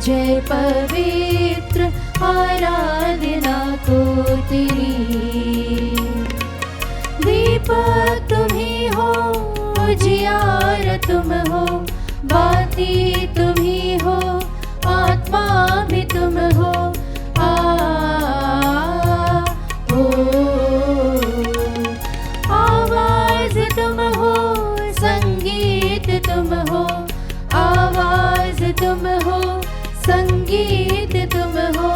जय पवित्र आराधना को तेरी। दीपक तुम ही हो, उजियार तुम हो, बाती तुम ही हो, आत्मा भी तुम हो। आवाज तुम हो, संगीत तुम हो, आवाज तुम हो, संगीत तुम हो।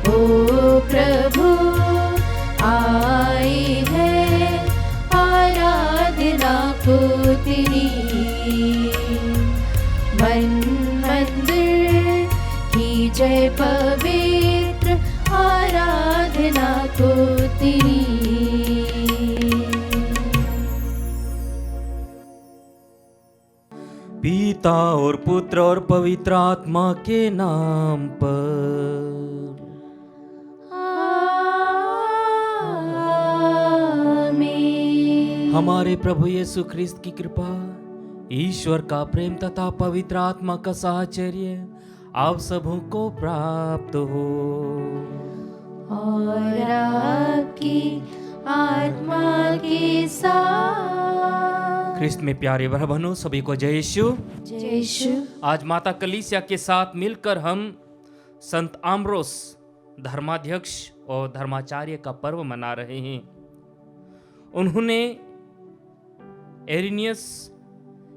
ओ प्रभु आई है आराधना को तेरी। मन मंदिर की जय पवित्र आराधना को तेरी। पिता और पुत्र और पवित्र आत्मा के नाम पर। आमीन। हमारे प्रभु यीशु ख्रिस्त की कृपा, ईश्वर का प्रेम तथा पवित्र आत्मा का साहचर्य आप सबों को प्राप्त हो। और आपकी आत्मा के साथ। ख्रिस्त में प्यारे बहनों, सभी को जय यीशु। जय यीशु। आज माता कलीसिया के साथ मिलकर हम संत आम्ब्रोस धर्माध्यक्ष और धर्माचार्य का पर्व मना रहे हैं। उन्होंने एरिनियस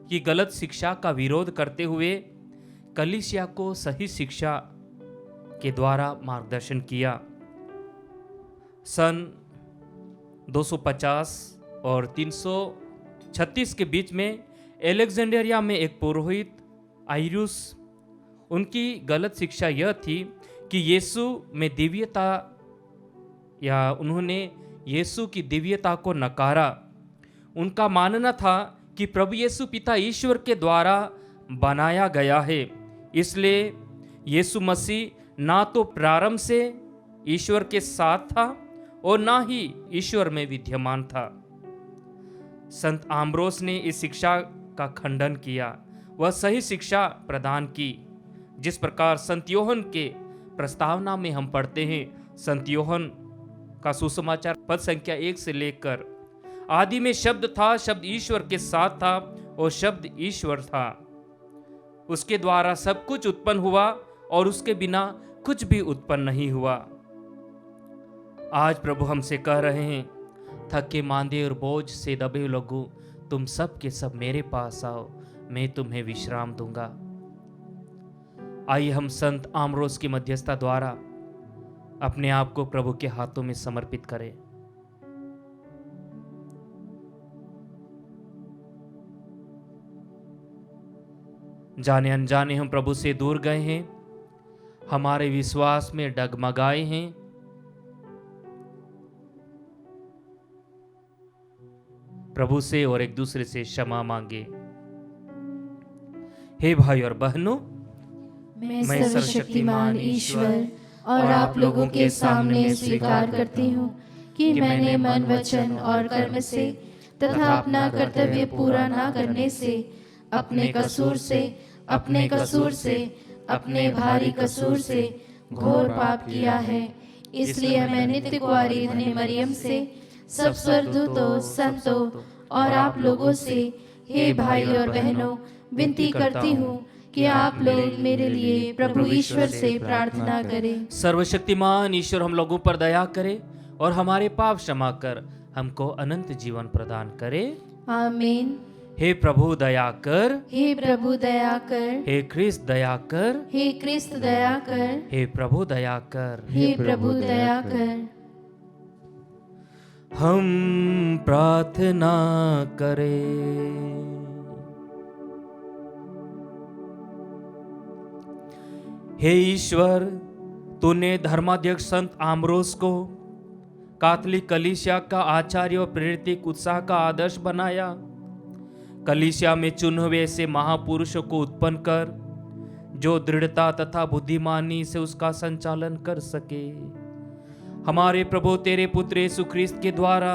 की गलत शिक्षा का विरोध करते हुए कलीसिया को सही शिक्षा के द्वारा मार्गदर्शन किया। सन 250 और 336 के बीच में एलेक्जेंड्रिया में एक पुरोहित आयरूस, उनकी गलत शिक्षा यह थी कि यीशु में दिव्यता, या उन्होंने यीशु की दिव्यता को नकारा। उनका मानना था कि प्रभु यीशु पिता ईश्वर के द्वारा बनाया गया है, इसलिए यीशु मसीह ना तो प्रारंभ से ईश्वर के साथ था और ना ही ईश्वर में विद्यमान था। संत आम्ब्रोस ने इस शिक्षा का खंडन किया, वह सही शिक्षा प्रदान की। जिस प्रकार संत योहन के प्रस्तावना में हम पढ़ते हैं, संत योहन का सुसमाचार पद संख्या 1 से लेकर, आदि में शब्द था, शब्द ईश्वर के साथ था और शब्द ईश्वर था। उसके द्वारा सब कुछ उत्पन्न हुआ और उसके बिना कुछ भी उत्पन्न नहीं हुआ। आज प्रभु हमसे कह रहे हैं, थके मांदे और बोझ से दबे लोगों, तुम सब के सब मेरे पास आओ, मैं तुम्हें विश्राम दूंगा। आइए हम संत आम्ब्रोस की मध्यस्थता द्वारा अपने आप को प्रभु के हाथों में समर्पित करें। जाने अनजाने हम प्रभु से दूर गए हैं, हमारे विश्वास में डगमगाए हैं। प्रभु से और एक दूसरे से क्षमा मांगे। हे भाई और बहनों, मैं सर्वशक्तिमान ईश्वर और आप लोगों के सामने स्वीकार करती हूँ कि मैंने मन, वचन और कर्म से तथा अपना कर्तव्य पूरा न करने से अपने कसूर से अपने भारी कसूर से घोर पाप किया है। इसलिए मैं नित्य कुंवारी धन्य मरियम से, सब स्वर्गदूतों, संतों और आप लोगों से, हे भाई और बहनों, विनती करती हूँ कि आप लोग मेरे लिए प्रभु ईश्वर से प्रार्थना करें। सर्वशक्तिमान ईश्वर हम लोगों पर दया करे और हमारे पाप क्षमा कर हमको अनंत जीवन प्रदान करे। आमीन। हे प्रभु दया कर, हे प्रभु दया कर, हे ख्रिस्त दया कर, हे ख्रिस्त दया कर, हे प्रभु दया कर, हे प्रभु दया कर। हम प्रार्थना करें। हे ईश्वर, तूने धर्माध्यक्ष संत आम्ब्रोस को कैथोलिक कलीसिया का आचार्य और प्रेरित उत्साह का आदर्श बनाया। कलीसिया में चुने हुए ऐसे महापुरुषों को उत्पन्न कर जो दृढ़ता तथा बुद्धिमानी से उसका संचालन कर सके। हमारे प्रभु तेरे पुत्र यीशु ख्रिस्त के द्वारा,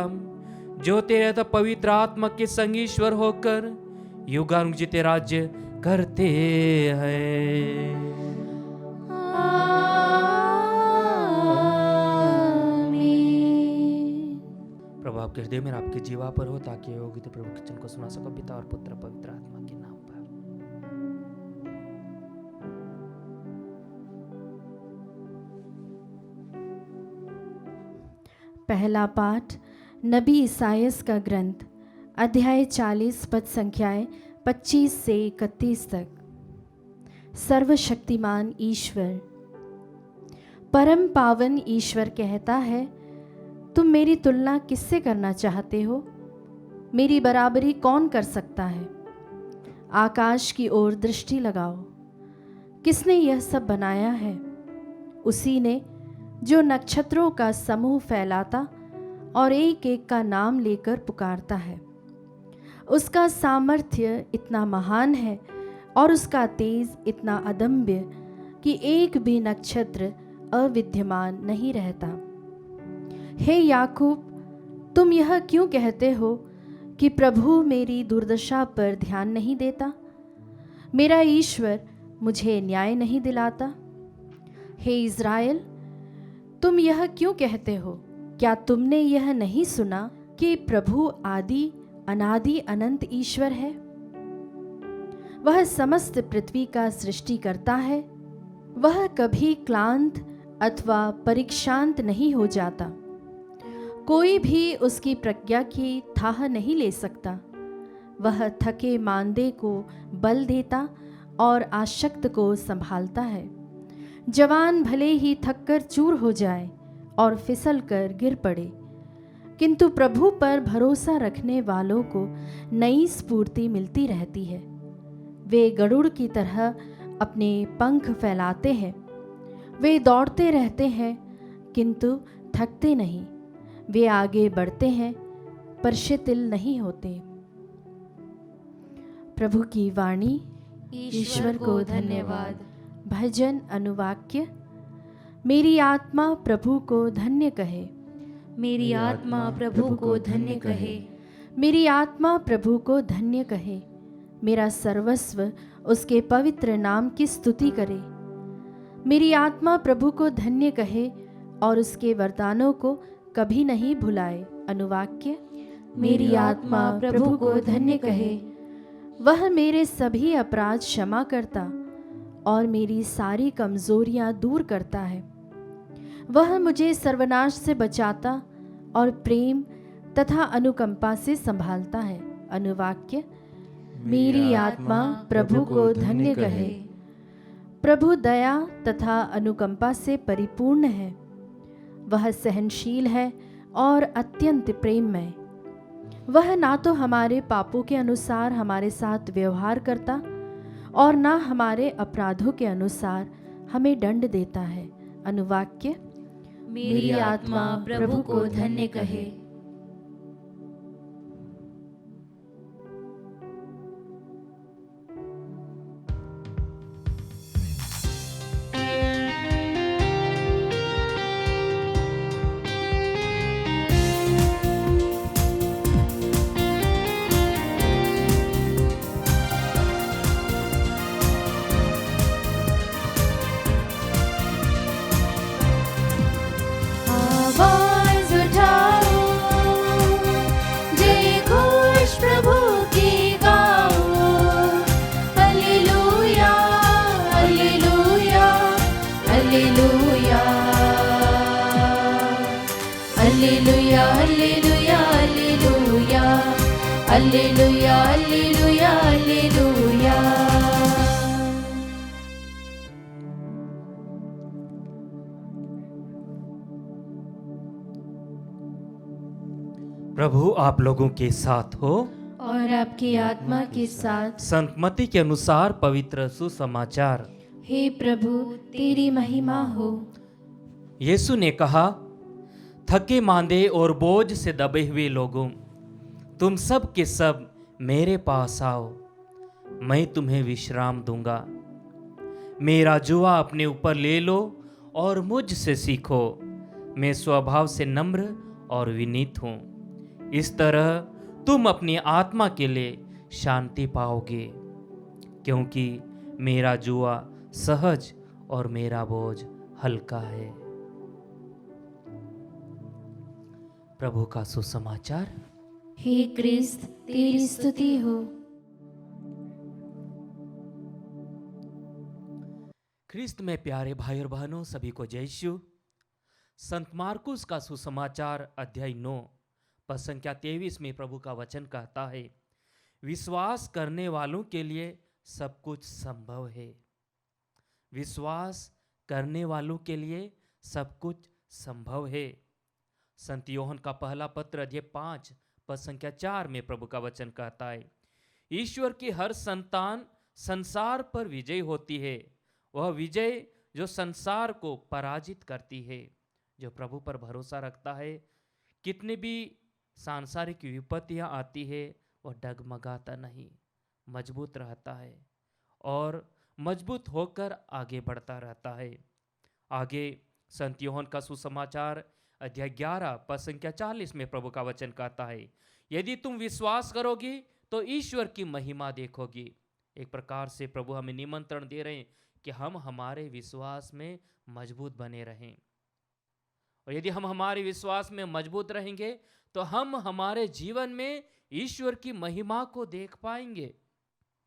जो तेरे पवित्र आत्मा के संग ईश्वर होकर युगानुग जीते राज्य करते हैं। प्रभु आपके हृदय में आपके जीवा पर हो, ताकि योगी तो प्रभु वचन को सुना सको। पिता और पुत्र पवित्र आत्मा के नाम पर। पहला पाठ नबी ईसायास का ग्रंथ, अध्याय 40 पद संख्याएं 25 से 31 तक। सर्वशक्तिमान ईश्वर, परम पावन ईश्वर कहता है, तुम मेरी तुलना किससे करना चाहते हो? मेरी बराबरी कौन कर सकता है? आकाश की ओर दृष्टि लगाओ, किसने यह सब बनाया है? उसी ने जो नक्षत्रों का समूह फैलाता और एक एक का नाम लेकर पुकारता है। उसका सामर्थ्य इतना महान है और उसका तेज इतना अदम्य कि एक भी नक्षत्र अविद्यमान नहीं रहता। हे याकूब, तुम यह क्यों कहते हो कि प्रभु मेरी दुर्दशा पर ध्यान नहीं देता? मेरा ईश्वर मुझे न्याय नहीं दिलाता? हे इज़राइल, तुम यह क्यों कहते हो? क्या तुमने यह नहीं सुना कि प्रभु आदि अनादि अनंत ईश्वर है? वह समस्त पृथ्वी का सृष्टि करता है। वह कभी क्लांत अथवा परीक्षांत नहीं हो जाता। कोई भी उसकी प्रज्ञा की थाह नहीं ले सकता। वह थके मांदे को बल देता और आशक्त को संभालता है। जवान भले ही थककर चूर हो जाए और फिसल कर गिर पड़े, किंतु प्रभु पर भरोसा रखने वालों को नई स्फूर्ति मिलती रहती है। वे गरुड़ की तरह अपने पंख फैलाते हैं। वे दौड़ते रहते हैं किंतु थकते नहीं। वे आगे बढ़ते हैं पर शिथिल नहीं होते। प्रभु की वाणी। ईश्वर को धन्यवाद। भजन अनुवाक्य। मेरी आत्मा प्रभु को धन्य कहे। मेरी आत्मा प्रभु को धन्य कहे। मेरी आत्मा प्रभु को धन्य कहे। मेरा सर्वस्व उसके पवित्र नाम की स्तुति करे। मेरी आत्मा प्रभु को धन्य कहे और उसके वरदानों को कभी नहीं भुलाए। अनुवाक्य। मेरी आत्मा प्रभु को धन्य कहे। वह मेरे सभी अपराध क्षमा करता और मेरी सारी कमजोरियां दूर करता है। वह मुझे सर्वनाश से बचाता और प्रेम तथा अनुकंपा से संभालता है। अनुवाक्य। मेरी आत्मा प्रभु को धन्य कहे। प्रभु दया तथा अनुकंपा से परिपूर्ण है। वह सहनशील है और अत्यंत प्रेममय। वह ना तो हमारे पापों के अनुसार हमारे साथ व्यवहार करता और ना हमारे अपराधों के अनुसार हमें दंड देता है। अनुवाक्य। मेरी आत्मा प्रभु को धन्य कहे। आवाज उठाओ, जय घोष प्रभु की गाओ। Hallelujah, hallelujah, hallelujah, hallelujah, hallelujah, hallelujah, hallelujah, hallelujah, hallelujah. प्रभु आप लोगों के साथ हो और आपकी आत्मा के साथ। संत मत्ती के अनुसार पवित्र सुसमाचार। हे प्रभु, तेरी महिमा हो। यीशु ने कहा, थके मांदे और बोझ से दबे हुए लोगों, तुम सब के सब मेरे पास आओ, मैं तुम्हें विश्राम दूंगा। मेरा जुआ अपने ऊपर ले लो और मुझसे सीखो, मैं स्वभाव से नम्र और विनीत हूँ। इस तरह तुम अपनी आत्मा के लिए शांति पाओगे, क्योंकि मेरा जुआ सहज और मेरा बोझ हल्का है। प्रभु का सुसमाचार। हे क्रिस्त, तेरी स्तुति हो। ख्रिस्त में प्यारे भाई और बहनों, सभी को जय यीशु। संत मार्कुस का सुसमाचार अध्याय 9 पद संख्या 23 में प्रभु का वचन कहता है, विश्वास करने वालों के लिए सब कुछ संभव है। विश्वास करने वालों के लिए सब कुछ संभव है। संत योहन का पहला पत्र अध्याय 5 पद संख्या 4 में प्रभु का वचन कहता है, ईश्वर की हर संतान संसार पर विजयी होती है। वह विजय जो संसार को पराजित करती है। जो प्रभु पर भरोसा रखता है, कितनी भी सांसारिक विपत्तियां आती है, वह डगमगाता नहीं, मजबूत रहता है और मजबूत होकर आगे बढ़ता रहता है। आगे संत योहन का सुसमाचार अध्याय 11 पद संख्या 40 में प्रभु का वचन कहता है, यदि तुम विश्वास करोगी तो ईश्वर की महिमा देखोगी। एक प्रकार से प्रभु हमें निमंत्रण दे रहे हैं कि हम हमारे विश्वास में मजबूत बने रहें, और यदि हम हमारे विश्वास में मजबूत रहेंगे तो हम हमारे जीवन में ईश्वर की महिमा को देख पाएंगे।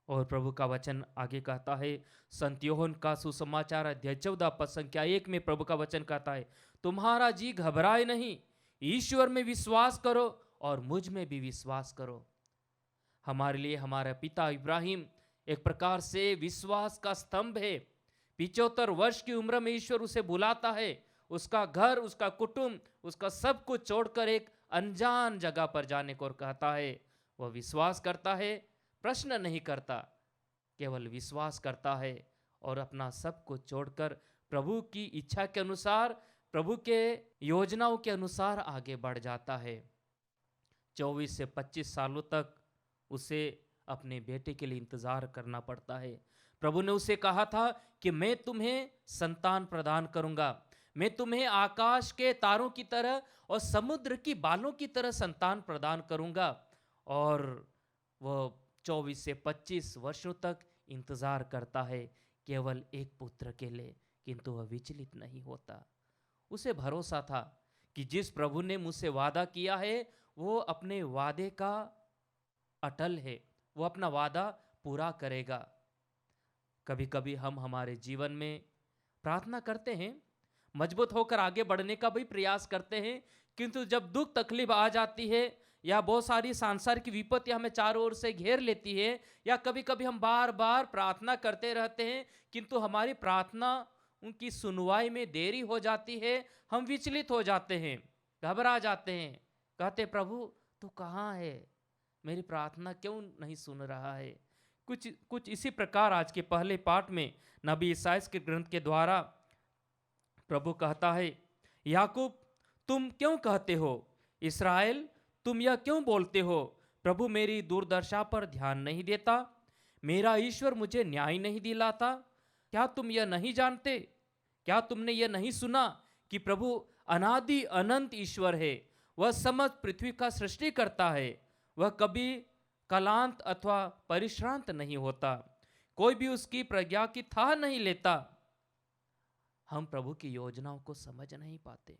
और प्रभु का वचन आगे कहता है, संत योहन का सुसमाचार अध्याय 14 पद संख्या 1 में प्रभु का वचन कहता है, तुम्हारा जी घबराए नहीं, ईश्वर में विश्वास करो और मुझ में भी विश्वास करो। हमारे लिए हमारा पिता इब्राहिम एक प्रकार से विश्वास का स्तंभ है। 75 वर्ष की उम्र में ईश्वर उसे बुलाता है, उसका घर, उसका कुटुंब, उसका सब कुछ छोड़कर एक अनजान जगह पर जाने को कहता है। वह विश्वास करता है, प्रश्न नहीं करता, केवल विश्वास करता है और अपना सब कुछ छोड़कर प्रभु की इच्छा के अनुसार, प्रभु के योजनाओं के अनुसार आगे बढ़ जाता है। 24 से 25 सालों तक उसे अपने बेटे के लिए इंतजार करना पड़ता है। प्रभु ने उसे कहा था कि मैं तुम्हें संतान प्रदान करूंगा, मैं तुम्हें आकाश के तारों की तरह और समुद्र की बालों की तरह संतान प्रदान करूंगा। और वह 24 से 25 वर्षों तक इंतजार करता है केवल एक पुत्र के लिए, किंतु वह विचलित नहीं होता। उसे भरोसा था कि जिस प्रभु ने मुझसे वादा किया है वो अपने वादे का अटल है, वो अपना वादा पूरा करेगा। कभी कभी हम हमारे जीवन में प्रार्थना करते हैं, मजबूत होकर आगे बढ़ने का भी प्रयास करते हैं, किंतु जब दुख तकलीफ आ जाती है या बहुत सारी सांसारिक विपत्ति हमें चारों ओर से घेर लेती है, या कभी कभी हम बार बार प्रार्थना करते रहते हैं किंतु हमारी प्रार्थना उनकी सुनवाई में देरी हो जाती है, हम विचलित हो जाते हैं, घबरा जाते हैं, कहते प्रभु तू कहाँ है, मेरी प्रार्थना क्यों नहीं सुन रहा है। कुछ इसी प्रकार आज के पहले पाठ में नबी ईसाइयाह के ग्रंथ के द्वारा प्रभु कहता है, याकूब तुम क्यों कहते हो, इस्राएल तुम यह क्यों बोलते हो, प्रभु मेरी दुर्दशा पर ध्यान नहीं देता, मेरा ईश्वर मुझे न्याय नहीं दिलाता। क्या तुम यह नहीं जानते, क्या तुमने यह नहीं सुना कि प्रभु अनादि अनंत ईश्वर है, वह समस्त पृथ्वी का सृष्टि करता है, वह कभी कलांत अथवा परिश्रांत नहीं होता, कोई भी उसकी प्रज्ञा की थाह नहीं लेता। हम प्रभु की योजनाओं को समझ नहीं पाते।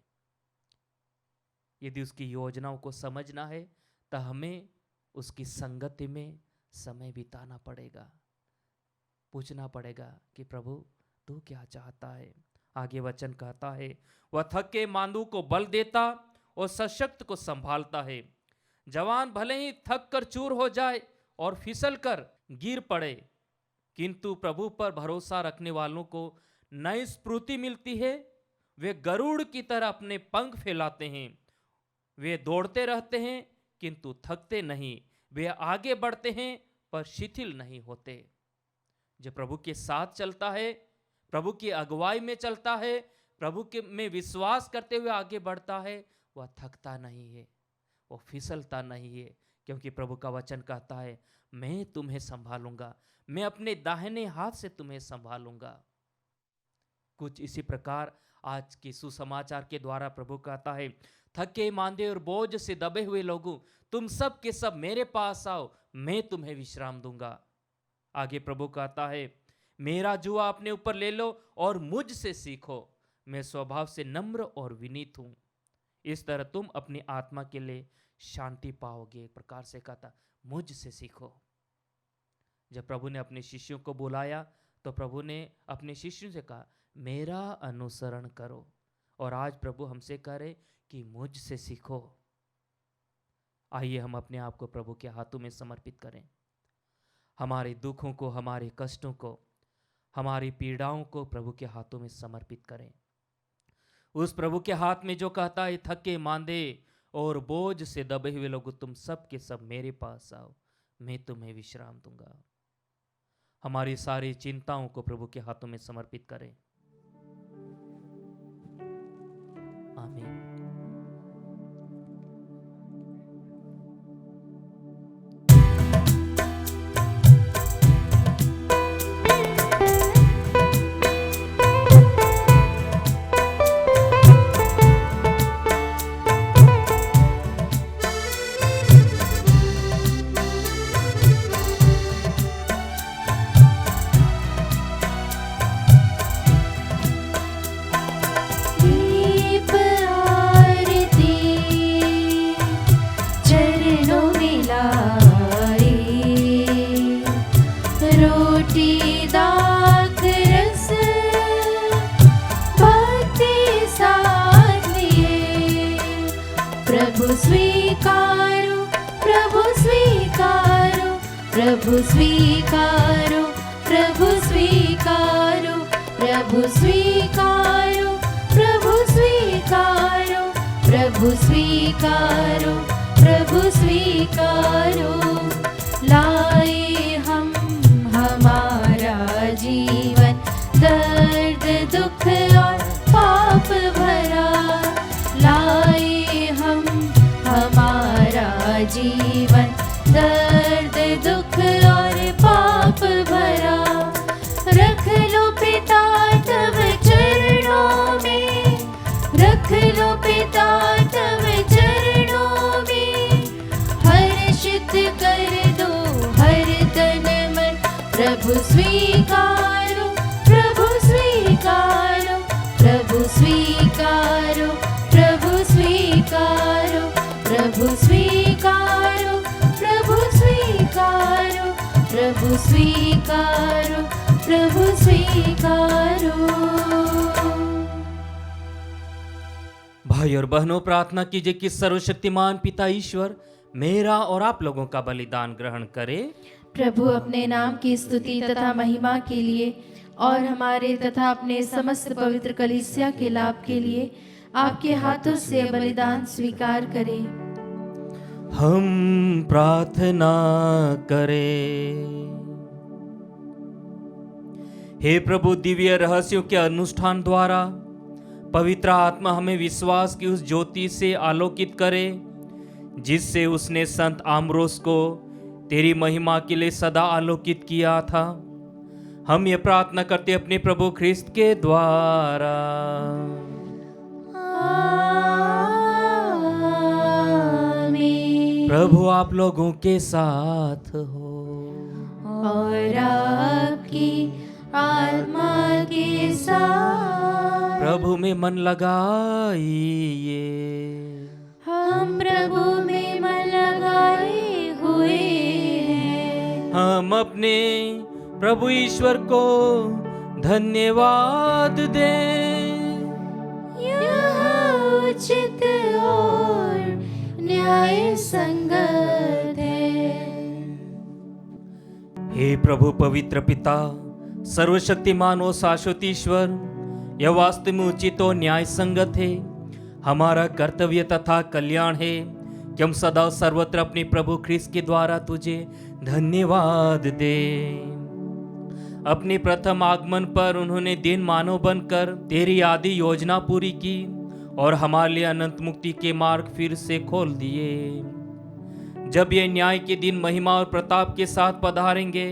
यदि उसकी योजनाओं को समझना है तो हमें उसकी संगति में समय बिताना पड़ेगा, पूछना पड़ेगा कि प्रभु तू क्या चाहता है। आगे वचन कहता है, वह थके मांदू को बल देता और सशक्त को संभालता है। जवान भले ही थक कर चूर हो जाए और फिसल कर गिर पड़े, किंतु प्रभु पर भरोसा रखने वालों को नई स्फूर्ति मिलती है। वे गरुड़ की तरह अपने पंख फैलाते हैं, वे दौड़ते रहते हैं किंतु थकते नहीं, वे आगे बढ़ते हैं पर शिथिल नहीं होते। जो प्रभु के साथ चलता है, प्रभु की अगुवाई में चलता है, प्रभु के में विश्वास करते हुए आगे बढ़ता है, वह थकता नहीं है, वो फिसलता नहीं है, क्योंकि प्रभु का वचन कहता है मैं तुम्हें संभालूंगा, मैं अपने दाहिने हाथ से तुम्हें संभालूंगा। कुछ इसी प्रकार आज के सुसमाचार के द्वारा प्रभु कहता है, थके मांदे और बोझ से दबे हुए लोगों, तुम सब के सब मेरे पास आओ, मैं तुम्हें विश्राम दूंगा। आगे प्रभु कहता है, मेरा जुआ अपने ऊपर ले लो और मुझसे सीखो, मैं स्वभाव से नम्र और विनीत हूं, इस तरह तुम अपनी आत्मा के लिए शांति पाओगे। एक प्रकार से कहता, मुझसे सीखो। जब प्रभु ने अपने शिष्यों को बुलाया तो प्रभु ने अपने शिष्यों से कहा, मेरा अनुसरण करो। और आज प्रभु हमसे कह रहे कि मुझसे सीखो। आइए हम अपने आप को प्रभु के हाथों में समर्पित करें, हमारे दुखों को, हमारे कष्टों को, हमारी पीड़ाओं को प्रभु के हाथों में समर्पित करें। उस प्रभु के हाथ में जो कहता है, थके मांदे और बोझ से दबे हुए लोग, तुम सब के सब मेरे पास आओ, मैं तुम्हें विश्राम दूंगा। हमारी सारी चिंताओं को प्रभु के हाथों में समर्पित करें। आमीन। दीप आरती चरणों में लाई, रोटी दाख रस भक्ति साथ लिए, प्रभु स्वीकारो, प्रभु स्वीकारो, प्रभु स्वीकारो, प्रभु स्वीकारो, प्रभु स्वीकारो, प्रभु स्वीकारो, प्रभु स्वीकारो, प्रभु स्वीकारो। लाए हम हमारा जीवन, दर्द दुख और पाप भरा, लाए हम हमारा जीवन, दर्द दुख और पाप भरा। रख लो पिता तब चरणों में, रख लो पिता तब चरणों में, हर्षित कर दो हर तन मन, प्रभु स्वीकारो, प्रभु स्वीकारो, प्रभु स्वीकारो, प्रभु स्वीकारो, प्रभु स्वीकारो, प्रभु स्वीकारो, प्रभु स्वीकारो, प्रभु स्वीकारो। भाई और बहनों, प्रार्थना कीजिए कि सर्वशक्तिमान पिता ईश्वर मेरा और आप लोगों का बलिदान ग्रहण करे। प्रभु अपने नाम की स्तुति तथा महिमा के लिए और हमारे तथा अपने समस्त पवित्र कलीसिया के लाभ के लिए आपके हाथों से बलिदान स्वीकार करें। हम प्रार्थना करें। हे प्रभु, दिव्य रहस्यों के अनुष्ठान द्वारा पवित्र आत्मा हमें विश्वास की उस ज्योति से आलोकित करे जिससे उसने संत आम्ब्रोस को तेरी महिमा के लिए सदा आलोकित किया था। हम ये प्रार्थना करते अपने प्रभु ख्रिस्त के द्वारा। आमीन। प्रभु आप लोगों के साथ हो और आपकी आत्मा के साथ। प्रभु में मन लगाइए। हम प्रभु में मन लगाए हुए हैं। हम अपने प्रभु ईश्वर को धन्यवाद दें। यह उचित और न्याय संगत है। हे प्रभु पवित्र पिता, सर्वशक्तिमान और शाश्वत ईश्वर, यह वास्तव में उचित और न्याय संगत है। हमारा कर्तव्य तथा कल्याण है कि हम सदा सर्वत्र अपने प्रभु ख्रिस्त के द्वारा तुझे धन्यवाद दें। अपने प्रथम आगमन पर उन्होंने दिन मानव बनकर तेरी आदि योजना पूरी की और हमारे लिए अनंत मुक्ति के मार्ग फिर से खोल दिए। जब ये न्याय के दिन महिमा और प्रताप के साथ पधारेंगे,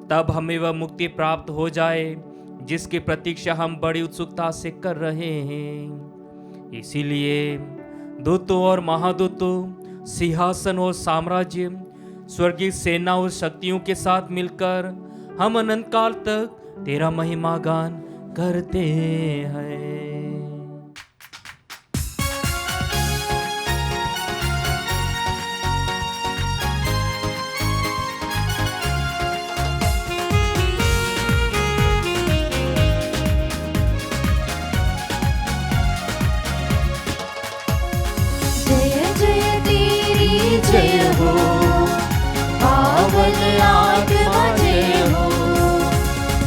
तब हमें वह मुक्ति प्राप्त हो जाए जिसकी प्रतीक्षा हम बड़ी उत्सुकता से कर रहे हैं। इसीलिए दूतों और महादूतों, सिंहासन और साम्राज्य, स्वर्गीय सेना और शक्तियों के साथ मिलकर हम अनंत काल तक तेरा महिमा गान करते हैं। जय हो, पावन आत्मा जय हो,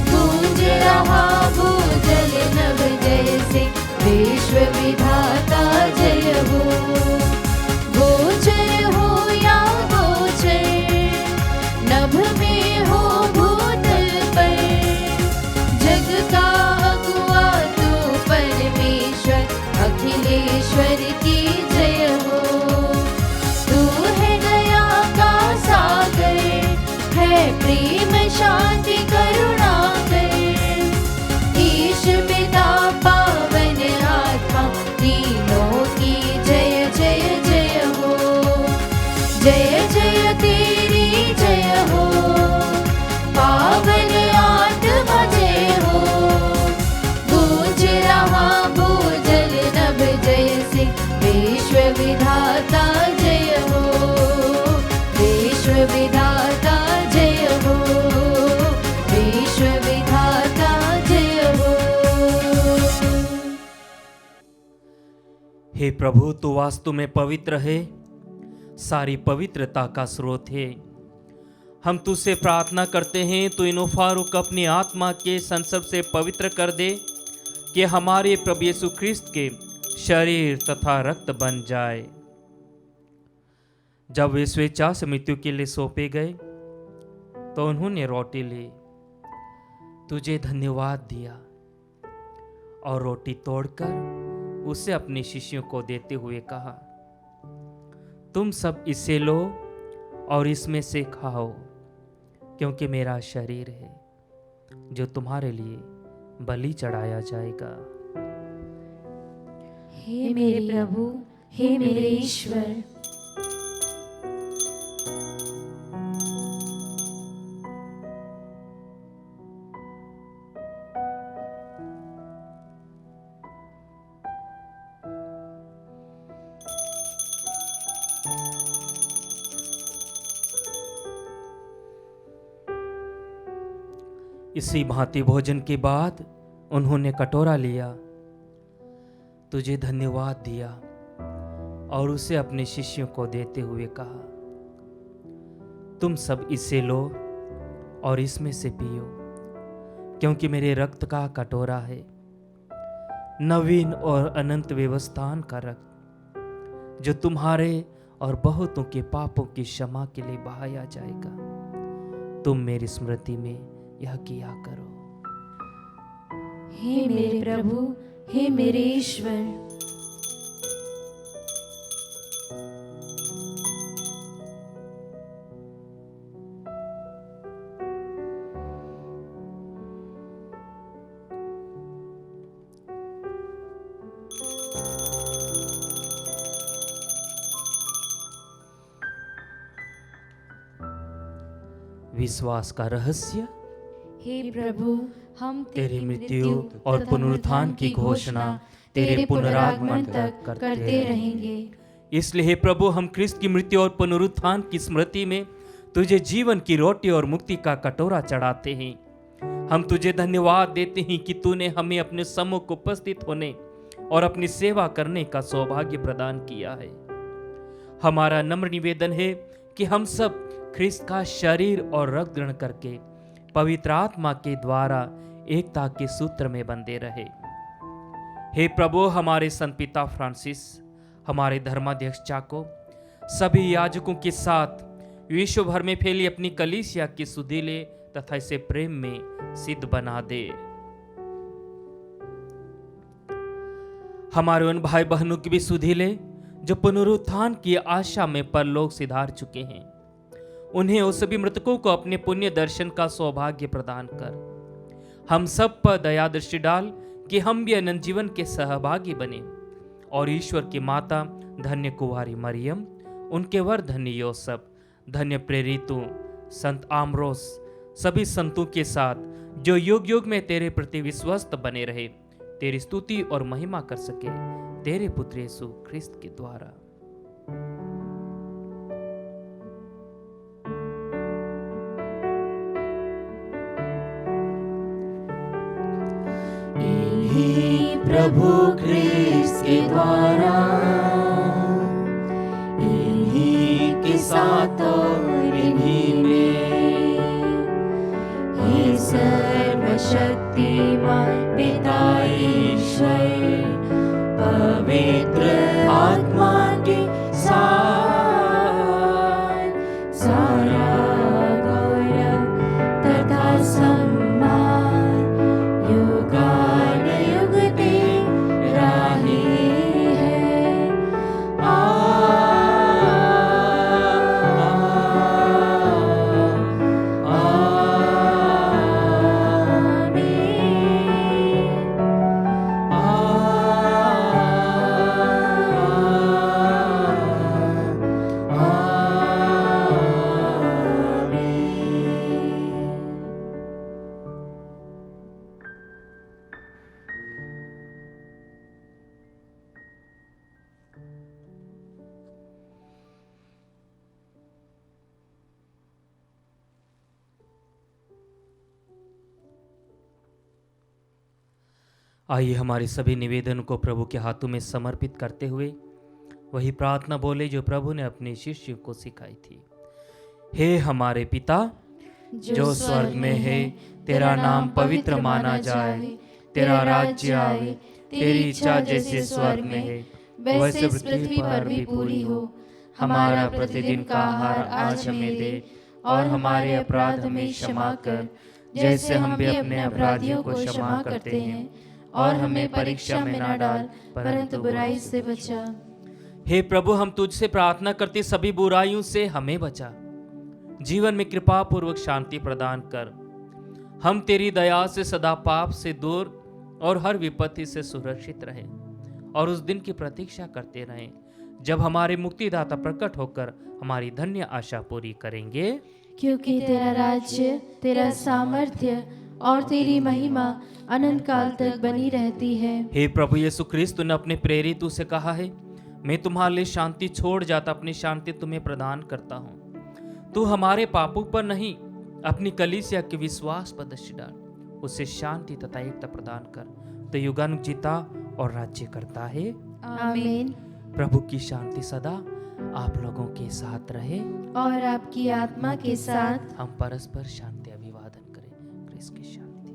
गूंज रहा भूजल नभ जैसे विश्व विधाता जय हो। गोचर हो या गोचर, नभ में हो भूतल पर, जग का अगुआ तू परमेश्वर, अखिलेश्वर की जय हो। प्रेम शांति करुणा कर, ईश पिता पावन आत्मा तीनों की जय जय जय हो। जय जय तेरी जय हो, पावन आत्मा जय हो, गूंज रहा भूजल नभ जैसे विश्व विधाता जय हो। विश्व विधाता जय हो, विश्व विधाता जय हो। हे प्रभु, तू वास्तु में पवित्र है, सारी पवित्रता का स्रोत है। हम तुझसे प्रार्थना करते हैं, तू इन फारूक अपनी आत्मा के संसर्ग से पवित्र कर दे, कि हमारे प्रभु यीशु ख्रिस्त के शरीर तथा रक्त बन जाए। जब वे स्वेच्छा से मृत्यु के लिए सौंपे गए तो उन्होंने रोटी ली, तुझे धन्यवाद दिया और रोटी तोड़कर उसे अपने शिष्यों को देते हुए कहा, तुम सब इसे लो और इसमें से खाओ, क्योंकि मेरा शरीर है जो तुम्हारे लिए बलि चढ़ाया जाएगा। हे मेरे प्रभु, हे मेरे ईश्वर, इसी भांति भोजन के बाद उन्होंने कटोरा लिया, तुझे धन्यवाद दिया और उसे अपने शिष्यों को देते हुए कहा, तुम सब इसे लो और इसमें से पियो, क्योंकि मेरे रक्त का कटोरा है, नवीन और अनंत व्यवस्थान का रक्त, जो तुम्हारे और बहुतों के पापों की क्षमा के लिए बहाया जाएगा। तुम मेरी स्मृति में यह किया करो। हे मेरे प्रभु, हे मेरे ईश्वर, विश्वास का रहस्य। हे प्रभु, हम तेरी मृत्यु और पुनरुत्थान की घोषणा तेरे पुनरागमन तक करते रहेंगे। इसलिए हे प्रभु, हम ख्रिस्त की मृत्यु और पुनरुत्थान की स्मृति में तुझे जीवन की रोटी और मुक्ति का कटोरा चढ़ाते हैं। हम तुझे धन्यवाद देते हैं कि तूने हमें अपने सम्मुख उपस्थित होने और अपनी सेवा करने का सौभाग्य प्रदान किया है। हमारा नम्र निवेदन है कि हम सब ख्रिस्त का शरीर और रक्त ग्रहण करके पवित्र आत्मा के द्वारा एकता के सूत्र में बंधे रहे। हे प्रभु, हमारे संत पिता फ्रांसिस, हमारे धर्माध्यक्ष चाको, सभी याजकों के साथ विश्व भर में फैली अपनी कलीसिया के सुधीले तथा इसे प्रेम में सिद्ध बना दे। हमारे उन भाई बहनों की भी सुधीले जो पुनरुत्थान की आशा में परलोक सिधार चुके हैं, उन्हें और सभी मृतकों को अपने पुण्य दर्शन का सौभाग्य प्रदान कर हम सब पर दया दृष्टि डाल कि हम भी अनंत जीवन के सहभागी बने। और ईश्वर की माता धन्य कुंवारी मरियम, उनके वर धन्य योसेफ, धन्य प्रेरितों, संत आमरोस, सभी संतों के साथ जो युग युग में तेरे प्रति विश्वस्त बने रहे, तेरी स्तुति और महिमा कर सके, तेरे पुत्र यीशु ख्रिस्त के द्वारा। इन्हीं प्रभु ख्रिस्त के द्वारा, इन्हीं के साथ और इन्हीं में, हे सर्वशक्तिमान पिता ईश्वर, पवित्र आत्मा के साथ सारा गौरव तथा सम्मान युगानुयुग तेरा ही है। आइए हमारे सभी निवेदन को प्रभु के हाथों में समर्पित करते हुए वही प्रार्थना बोले जो प्रभु ने अपने शिष्य को सिखाई थी। हे हमारे पिता जो स्वर्ग में है, तेरा नाम पवित्र माना जाए, तेरा राज्य आए, तेरी इच्छा जैसे स्वर्ग में है वैसे पृथ्वी पर भी पूरी हो। हमारा प्रतिदिन का आहार आज हमें दे, और हमारे अपराध हमें क्षमा कर जैसे हम भी अपने अपराधियों को क्षमा करते हैं, और हमें परीक्षा में न डाल परंतु बुराई से बचा। हे प्रभु, हम तुझसे प्रार्थना करते सभी बुराइयों से हमें बचा, जीवन में कृपा पूर्वक शांति प्रदान कर। हम तेरी दया से सदा पाप से दूर और हर विपत्ति से सुरक्षित रहें, और उस दिन की प्रतीक्षा करते रहें जब हमारे मुक्तिदाता प्रकट होकर हमारी धन्य आशा पूरी करेंगे। क्योंकि तेरा राज्य, तेरा सामर्थ्य और तेरी महिमा अनंत काल तक बनी रहती है। हे प्रभु यीशु ख्रिस्त, तूने अपने प्रेरितों से कहा है, मैं तुम्हारे लिए शांति छोड़ जाता अपनी शांति तुम्हें प्रदान करता हूँ। तू हमारे पापों पर नहीं, अपनी कलीसिया के विश्वास पर दृष्टि डाल, उसे शांति तथा एकता प्रदान कर। तो युगानुग जीता और राज्य करता है। आमीन। प्रभु की शांति सदा आप लोगों के साथ रहे और आपकी आत्मा के साथ। हम परस्पर शांति अभिवादन करें। क्रिस्त की शांति।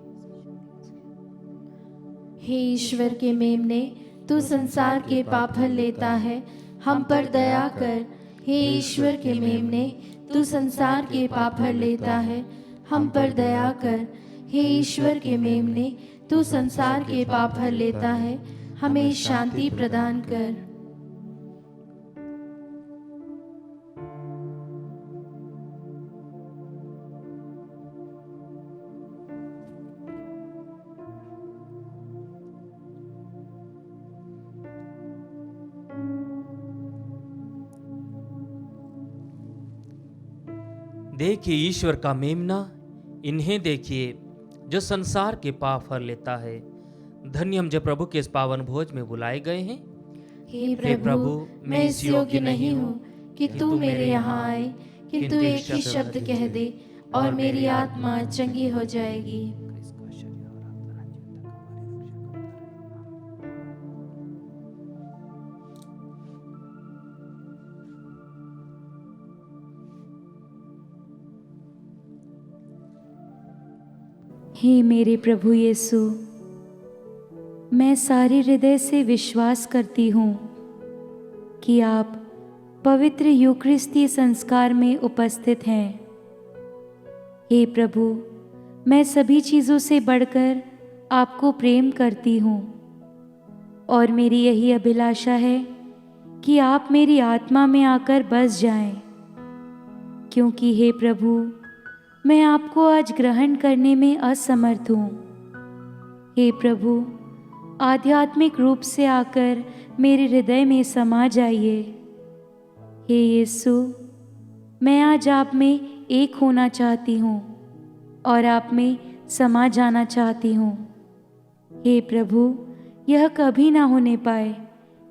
हे ईश्वर के मेमने, तू संसार के पाप हर लेता है, हम पर दया कर। हे ईश्वर के मेमने, तू संसार के पाप हर लेता है, हम पर दया कर। हे ईश्वर के मेमने, तू संसार के पाप हर लेता है, हमें शांति प्रदान कर। देखिए ईश्वर का मेमना, इन्हें देखिए जो संसार के पाप हर लेता है। धन्य हम जो प्रभु के इस पावन भोज में बुलाए गए हैं। हे प्रभु, मैं इस योग्य नहीं हूँ कि तू मेरे यहाँ आए, किंतु एक ही शब्द कह दे और मेरी आत्मा चंगी हो जाएगी। हे मेरे प्रभु यीशु, मैं सारे हृदय से विश्वास करती हूँ कि आप पवित्र यूकरिस्ती संस्कार में उपस्थित हैं। हे प्रभु, मैं सभी चीज़ों से बढ़कर आपको प्रेम करती हूँ, और मेरी यही अभिलाषा है कि आप मेरी आत्मा में आकर बस जाएं, क्योंकि हे प्रभु, मैं आपको आज ग्रहण करने में असमर्थ हूँ। हे प्रभु, आध्यात्मिक रूप से आकर मेरे हृदय में समा जाइए। हे यीशु, मैं आज आप में एक होना चाहती हूँ और आप में समा जाना चाहती हूँ। हे प्रभु, यह कभी ना होने पाए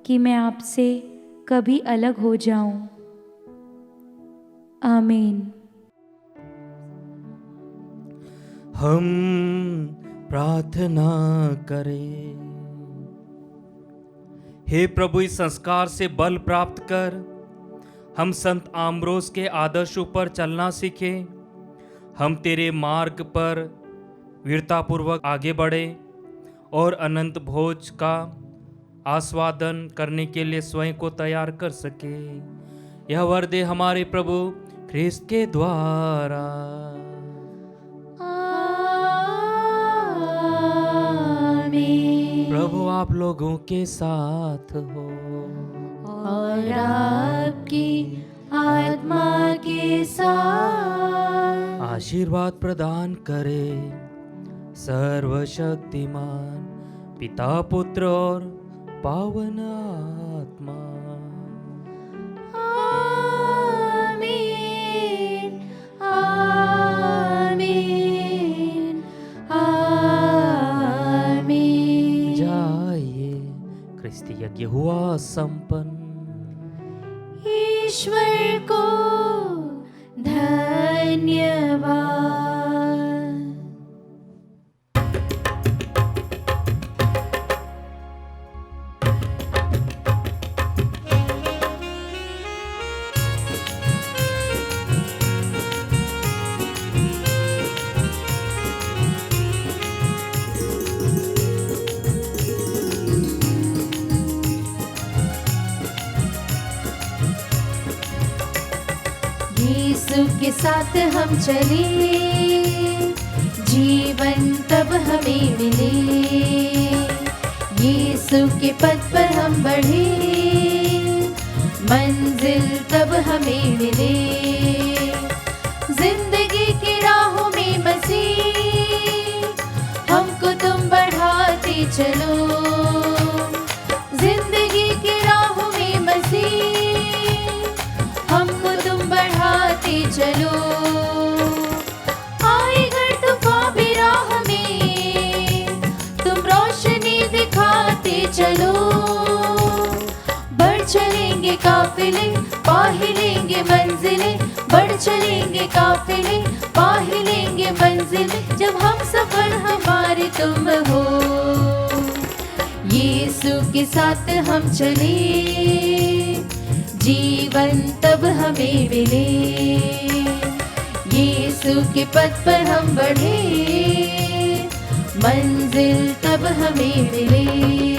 कि मैं आपसे कभी अलग हो जाऊं। आमीन। हम प्रार्थना करें। हे प्रभु, इस संस्कार से बल प्राप्त कर हम संत आम्ब्रोस के आदर्शों पर चलना सीखें। हम तेरे मार्ग पर वीरतापूर्वक आगे बढ़े और अनंत भोज का आस्वादन करने के लिए स्वयं को तैयार कर सके। यह वर दे हमारे प्रभु ख्रिस्त के द्वारा। प्रभु आप लोगों के साथ हो और आपकी आत्मा के साथ। आशीर्वाद प्रदान करे सर्वशक्तिमान पिता, पुत्र और पावन आत्मा। आमीन, आमीन, आमीन। जाइए, क्रिस्ती यज्ञ हुआ संपन्न। ईश्वर को धन्यवाद। यीशु के साथ हम चले, जीवन तब हमें मिले। यीशु के पथ पर हम बढ़े, मंजिल तब हमें मिले। जिंदगी की राहों में बसे हमको तुम बढ़ाते चलो। जिंदगी की राहों में बसे हमको तुम बढ़ाते चलो। आएगा तूफान भी राह में, तुम रोशनी दिखाते चलो। बढ़ चलेंगे काफिले, पा ही लेंगे मंजिलें। बढ़ चलेंगे काफिले, पा ही लेंगे मंजिलें। जब हम सफर हमारे तुम हो, यीशु के साथ हम चले, जीवन तब हमें मिले। यीशु के पथ पर हम बढ़े, मंजिल तब हमें मिले।